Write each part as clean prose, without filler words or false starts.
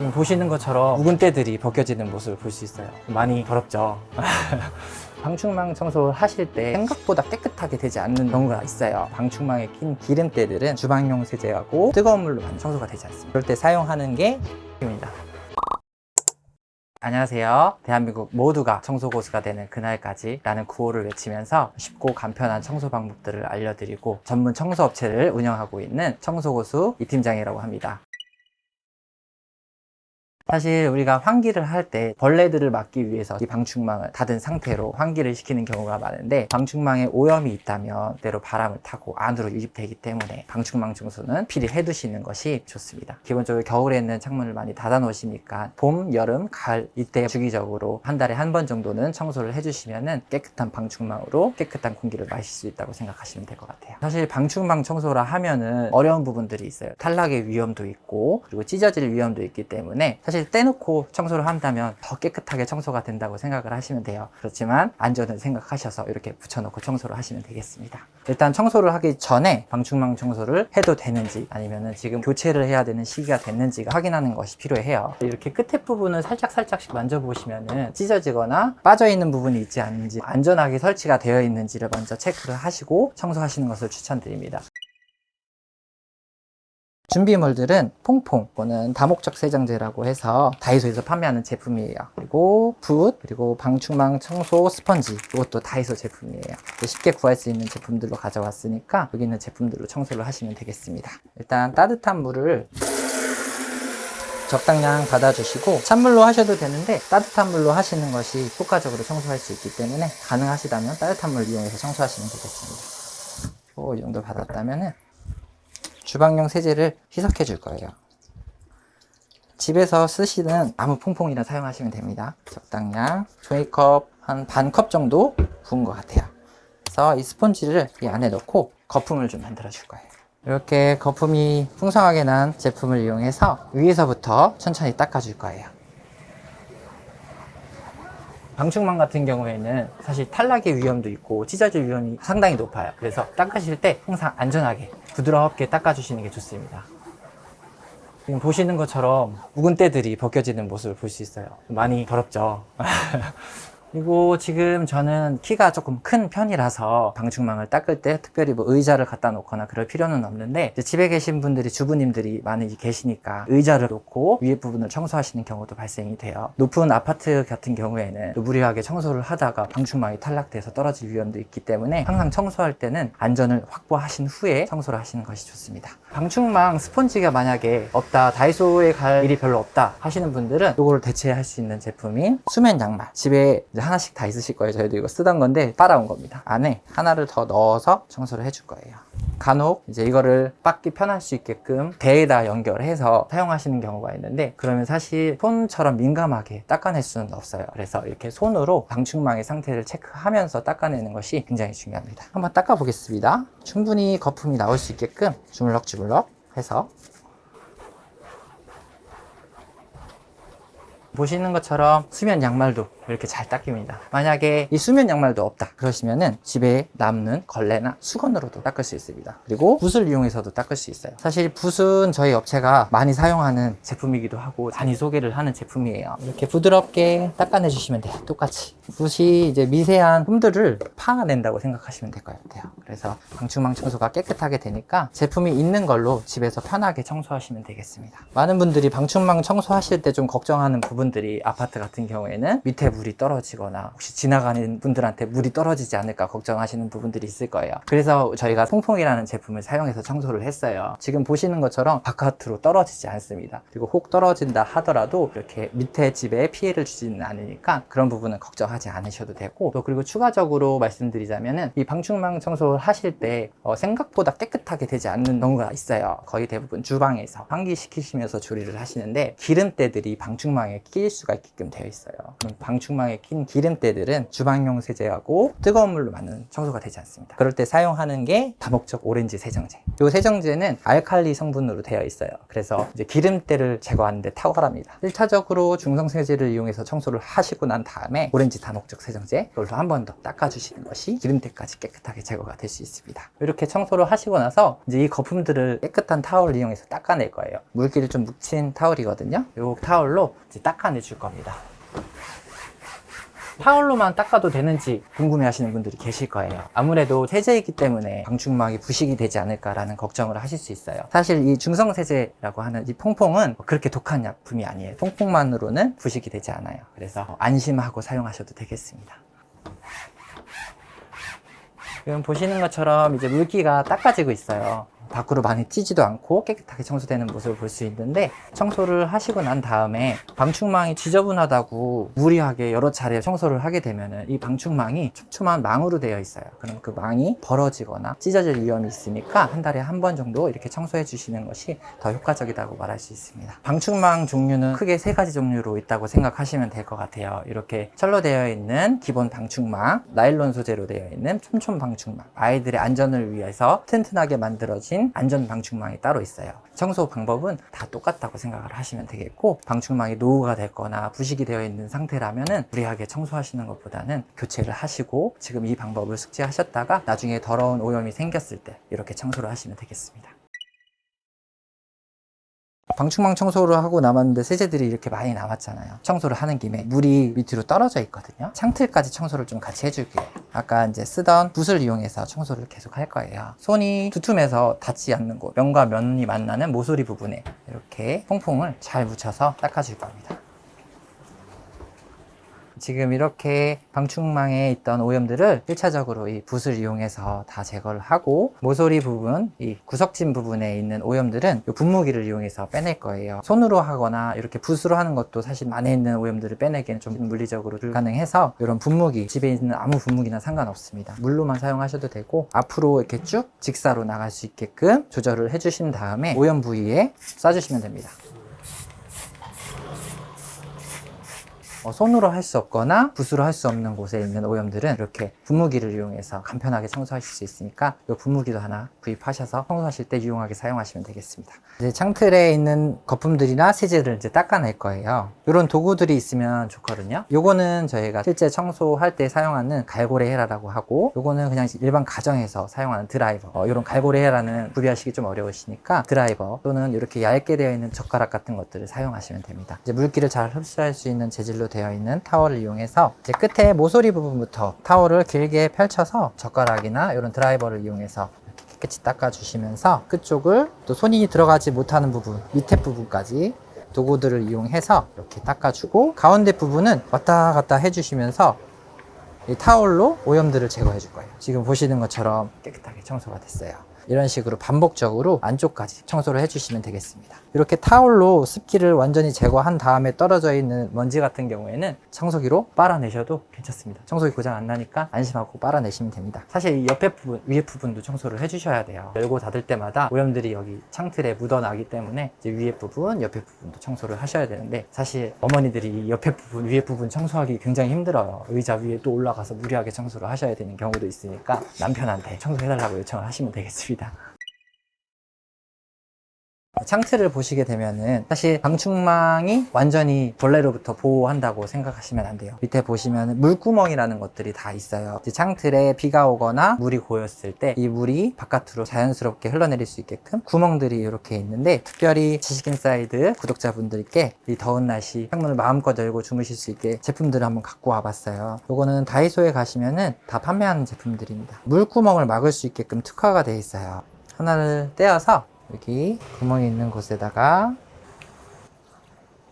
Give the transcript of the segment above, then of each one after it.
지금 보시는 것처럼 묵은 때들이 벗겨지는 모습을 볼 수 있어요. 많이 더럽죠. 방충망 청소를 하실 때 생각보다 깨끗하게 되지 않는 경우가 있어요. 방충망에 낀 기름때들은 주방용 세제하고 뜨거운 물로 많이 청소가 되지 않습니다. 그럴 때 사용하는 게 입니다. 안녕하세요. 대한민국 모두가 청소고수가 되는 그날까지 라는 구호를 외치면서 쉽고 간편한 청소 방법들을 알려드리고 전문 청소업체를 운영하고 있는 청소고수 이 팀장이라고 합니다. 사실 우리가 환기를 할 때 벌레들을 막기 위해서 이 방충망을 닫은 상태로 환기를 시키는 경우가 많은데, 방충망에 오염이 있다면 때로 바람을 타고 안으로 유입되기 때문에 방충망 청소는 필히 해두시는 것이 좋습니다. 기본적으로 겨울에는 창문을 많이 닫아 놓으시니까 봄, 여름, 가을 이때 주기적으로 한 달에 한 번 정도는 청소를 해주시면 깨끗한 방충망으로 깨끗한 공기를 마실 수 있다고 생각하시면 될 것 같아요. 사실 방충망 청소라 하면은 어려운 부분들이 있어요. 탈락의 위험도 있고 그리고 찢어질 위험도 있기 때문에 사실 떼놓고 청소를 한다면 더 깨끗하게 청소가 된다고 생각을 하시면 돼요. 그렇지만 안전을 생각하셔서 이렇게 붙여놓고 청소를 하시면 되겠습니다. 일단 청소를 하기 전에 방충망 청소를 해도 되는지 아니면 지금 교체를 해야 되는 시기가 됐는지가 확인하는 것이 필요해요. 이렇게 끝에 부분을 살짝씩 만져보시면 찢어지거나 빠져있는 부분이 있지 않는지, 안전하게 설치가 되어 있는지를 먼저 체크를 하시고 청소하시는 것을 추천드립니다. 준비물들은 퐁퐁, 이거는 다목적 세정제라고 해서 다이소에서 판매하는 제품이에요. 그리고 붓, 그리고 방충망 청소 스펀지, 이것도 다이소 제품이에요. 쉽게 구할 수 있는 제품들로 가져왔으니까 여기 있는 제품들로 청소를 하시면 되겠습니다. 일단 따뜻한 물을 적당량 받아주시고, 찬물로 하셔도 되는데 따뜻한 물로 하시는 것이 효과적으로 청소할 수 있기 때문에 가능하시다면 따뜻한 물 이용해서 청소하시면 되겠습니다. 이 정도 받았다면은 주방용 세제를 희석해 줄 거예요. 집에서 쓰시는 아무 퐁퐁이나 사용하시면 됩니다. 적당량 종이컵 한 반 컵 정도 부은 것 같아요. 그래서 이 스펀지를 이 안에 넣고 거품을 좀 만들어 줄 거예요. 이렇게 거품이 풍성하게 난 제품을 이용해서 위에서부터 천천히 닦아 줄 거예요. 방충망 같은 경우에는 사실 탈락의 위험도 있고 찢어질 위험이 상당히 높아요. 그래서 닦으실 때 항상 안전하게 부드럽게 닦아주시는 게 좋습니다. 지금 보시는 것처럼 묵은 때들이 벗겨지는 모습을 볼 수 있어요. 많이 더럽죠. 그리고 지금 저는 키가 조금 큰 편이라서 방충망을 닦을 때 특별히 뭐 의자를 갖다 놓거나 그럴 필요는 없는데, 집에 계신 분들이, 주부님들이 많이 계시니까 의자를 놓고 위에 부분을 청소하시는 경우도 발생이 돼요. 높은 아파트 같은 경우에는 무리하게 청소를 하다가 방충망이 탈락돼서 떨어질 위험도 있기 때문에 항상 청소할 때는 안전을 확보하신 후에 청소를 하시는 것이 좋습니다. 방충망 스펀지가 만약에 없다, 다이소에 갈 일이 별로 없다 하시는 분들은 이거를 대체할 수 있는 제품인 수면 양말, 집에 하나씩 다 있으실 거예요. 저희도 이거 쓰던 건데 빨아온 겁니다. 안에 하나를 더 넣어서 청소를 해줄 거예요. 간혹 이제 이거를 빻기 편할 수 있게끔 배에다 연결해서 사용하시는 경우가 있는데, 그러면 사실 손처럼 민감하게 닦아낼 수는 없어요. 그래서 이렇게 손으로 방충망의 상태를 체크하면서 닦아내는 것이 굉장히 중요합니다. 한번 닦아 보겠습니다. 충분히 거품이 나올 수 있게끔 주물럭주물럭 해서, 보시는 것처럼 수면 양말도 이렇게 잘 닦입니다. 만약에 이 수면 양말도 없다 그러시면은 집에 남는 걸레나 수건으로도 닦을 수 있습니다. 그리고 붓을 이용해서도 닦을 수 있어요. 사실 붓은 저희 업체가 많이 사용하는 제품이기도 하고 많이 소개를 하는 제품이에요. 이렇게 부드럽게 닦아내 주시면 돼요. 똑같이 붓이 이제 미세한 흠들을 파낸다고 생각하시면 될 것 같아요. 그래서 방충망 청소가 깨끗하게 되니까 제품이 있는 걸로 집에서 편하게 청소하시면 되겠습니다. 많은 분들이 방충망 청소하실 때 좀 걱정하는 부분들이, 아파트 같은 경우에는 밑에 물이 떨어지거나 혹시 지나가는 분들한테 물이 떨어지지 않을까 걱정하시는 부분들이 있을 거예요. 그래서 저희가 퐁퐁이라는 제품을 사용해서 청소를 했어요. 지금 보시는 것처럼 바깥으로 떨어지지 않습니다. 그리고 혹 떨어진다 하더라도 이렇게 밑에 집에 피해를 주지는 않으니까 그런 부분은 걱정하지 않으셔도 되고, 또 그리고 추가적으로 말씀드리자면은 이 방충망 청소를 하실 때 생각보다 깨끗하게 되지 않는 경우가 있어요. 거의 대부분 주방에서 환기시키시면서 조리를 하시는데 기름때들이 방충망에 끼일 수가 있게끔 되어 있어요. 그럼 방충망에 낀 기름때들은 주방용 세제하고 뜨거운 물로 맞는 청소가 되지 않습니다. 그럴 때 사용하는 게 다목적 오렌지 세정제. 이 세정제는 알칼리 성분으로 되어 있어요. 그래서 이제 기름때를 제거하는 데 탁월합니다. 1차적으로 중성세제를 이용해서 청소를 하시고 난 다음에 오렌지 다목적 세정제 이걸로 한 번 더 닦아주시는 것이 기름때까지 깨끗하게 제거가 될 수 있습니다. 이렇게 청소를 하시고 나서 이제 이 거품들을 깨끗한 타월을 이용해서 닦아낼 거예요. 물기를 좀 묻힌 타월이거든요. 이 타월로 이제 닦아내 줄 겁니다. 타월로만 닦아도 되는지 궁금해 하시는 분들이 계실 거예요. 아무래도 세제이기 때문에 방충망이 부식이 되지 않을까라는 걱정을 하실 수 있어요. 사실 이 중성세제라고 하는 이 퐁퐁은 그렇게 독한 약품이 아니에요. 퐁퐁만으로는 부식이 되지 않아요. 그래서 안심하고 사용하셔도 되겠습니다. 지금 보시는 것처럼 이제 물기가 닦아지고 있어요. 밖으로 많이 튀지도 않고 깨끗하게 청소되는 모습을 볼 수 있는데, 청소를 하시고 난 다음에 방충망이 지저분하다고 무리하게 여러 차례 청소를 하게 되면 이 방충망이 촘촘한 망으로 되어 있어요. 그럼 그 망이 벌어지거나 찢어질 위험이 있으니까 한 달에 한 번 정도 이렇게 청소해 주시는 것이 더 효과적이라고 말할 수 있습니다. 방충망 종류는 크게 3가지 종류로 있다고 생각하시면 될 것 같아요. 이렇게 철로 되어 있는 기본 방충망, 나일론 소재로 되어 있는 촘촘 방충망, 아이들의 안전을 위해서 튼튼하게 만들어진 안전 방충망이 따로 있어요. 청소 방법은 다 똑같다고 생각을 하시면 되겠고, 방충망이 노후가 됐거나 부식이 되어 있는 상태라면은 무리하게 청소하시는 것보다는 교체를 하시고 지금 이 방법을 숙지하셨다가 나중에 더러운 오염이 생겼을 때 이렇게 청소를 하시면 되겠습니다. 방충망 청소를 하고 남았는데 세제들이 이렇게 많이 남았잖아요. 청소를 하는 김에 물이 밑으로 떨어져 있거든요. 창틀까지 청소를 좀 같이 해줄게요. 아까 이제 쓰던 붓을 이용해서 청소를 계속 할 거예요. 손이 두툼해서 닿지 않는 곳, 면과 면이 만나는 모서리 부분에 이렇게 퐁퐁을 잘 묻혀서 닦아줄 겁니다. 지금 이렇게 방충망에 있던 오염들을 1차적으로 이 붓을 이용해서 다 제거를 하고, 모서리 부분, 이 구석진 부분에 있는 오염들은 이 분무기를 이용해서 빼낼 거예요. 손으로 하거나 이렇게 붓으로 하는 것도 사실 안에 있는 오염들을 빼내기는 좀 물리적으로 불가능해서 이런 분무기, 집에 있는 아무 분무기나 상관없습니다. 물로만 사용하셔도 되고, 앞으로 이렇게 쭉 직사로 나갈 수 있게끔 조절을 해주신 다음에 오염 부위에 쏴주시면 됩니다. 손으로 할 수 없거나 붓으로 할 수 없는 곳에 있는 오염들은 이렇게 분무기를 이용해서 간편하게 청소하실 수 있으니까 이 분무기도 하나 구입하셔서 청소하실 때 유용하게 사용하시면 되겠습니다. 이제 창틀에 있는 거품들이나 세제를 이제 닦아낼 거예요. 이런 도구들이 있으면 좋거든요. 요거는 저희가 실제 청소할 때 사용하는 갈고리 헤라라고 하고, 요거는 그냥 일반 가정에서 사용하는 드라이버. 이런 갈고리 헤라는 구비하시기 좀 어려우시니까 드라이버 또는 이렇게 얇게 되어 있는 젓가락 같은 것들을 사용하시면 됩니다. 이제 물기를 잘 흡수할 수 있는 재질로 되어 있는 타월을 이용해서 이제 끝에 모서리 부분부터 타월을 길게 펼쳐서 젓가락이나 이런 드라이버를 이용해서 이렇게 깨끗이 닦아주시면서 끝쪽을 또 손이 들어가지 못하는 부분, 밑에 부분까지 도구들을 이용해서 이렇게 닦아주고, 가운데 부분은 왔다 갔다 해주시면서 이 타월로 오염들을 제거해 줄 거예요. 지금 보시는 것처럼 깨끗하게 청소가 됐어요. 이런 식으로 반복적으로 안쪽까지 청소를 해주시면 되겠습니다. 이렇게 타올로 습기를 완전히 제거한 다음에 떨어져 있는 먼지 같은 경우에는 청소기로 빨아내셔도 괜찮습니다. 청소기 고장 안 나니까 안심하고 빨아내시면 됩니다. 사실 이 옆에 부분, 위에 부분도 청소를 해주셔야 돼요. 열고 닫을 때마다 오염들이 여기 창틀에 묻어나기 때문에 이제 위에 부분, 옆에 부분도 청소를 하셔야 되는데, 사실 어머니들이 이 옆에 부분, 위에 부분 청소하기 굉장히 힘들어요. 의자 위에 또 올라가서 무리하게 청소를 하셔야 되는 경우도 있으니까 남편한테 청소해달라고 요청을 하시면 되겠습니다. 창틀을 보시게 되면은 사실 방충망이 완전히 벌레로부터 보호한다고 생각하시면 안 돼요. 밑에 보시면 물구멍이라는 것들이 다 있어요. 창틀에 비가 오거나 물이 고였을 때 이 물이 바깥으로 자연스럽게 흘러내릴 수 있게끔 구멍들이 이렇게 있는데, 특별히 지식인사이드 구독자분들께 이 더운 날씨 창문을 마음껏 열고 주무실 수 있게 제품들을 한번 갖고 와봤어요. 요거는 다이소에 가시면은 다 판매하는 제품들입니다. 물구멍을 막을 수 있게끔 특화가 되어 있어요. 하나를 떼어서 여기 구멍이 있는 곳에다가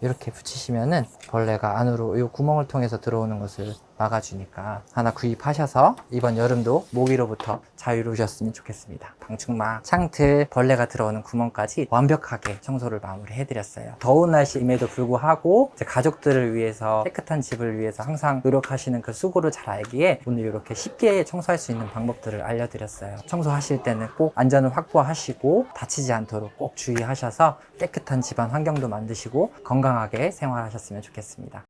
이렇게 붙이시면은 벌레가 안으로 이 구멍을 통해서 들어오는 것을 막아주니까 하나 구입하셔서 이번 여름도 모기로부터 자유로우셨으면 좋겠습니다. 방충망, 창틀, 벌레가 들어오는 구멍까지 완벽하게 청소를 마무리해드렸어요. 더운 날씨임에도 불구하고 이제 가족들을 위해서, 깨끗한 집을 위해서 항상 노력하시는 그 수고를 잘 알기에 오늘 이렇게 쉽게 청소할 수 있는 방법들을 알려드렸어요. 청소하실 때는 꼭 안전을 확보하시고 다치지 않도록 꼭 주의하셔서 깨끗한 집안 환경도 만드시고 건강하게 생활하셨으면 좋겠습니다.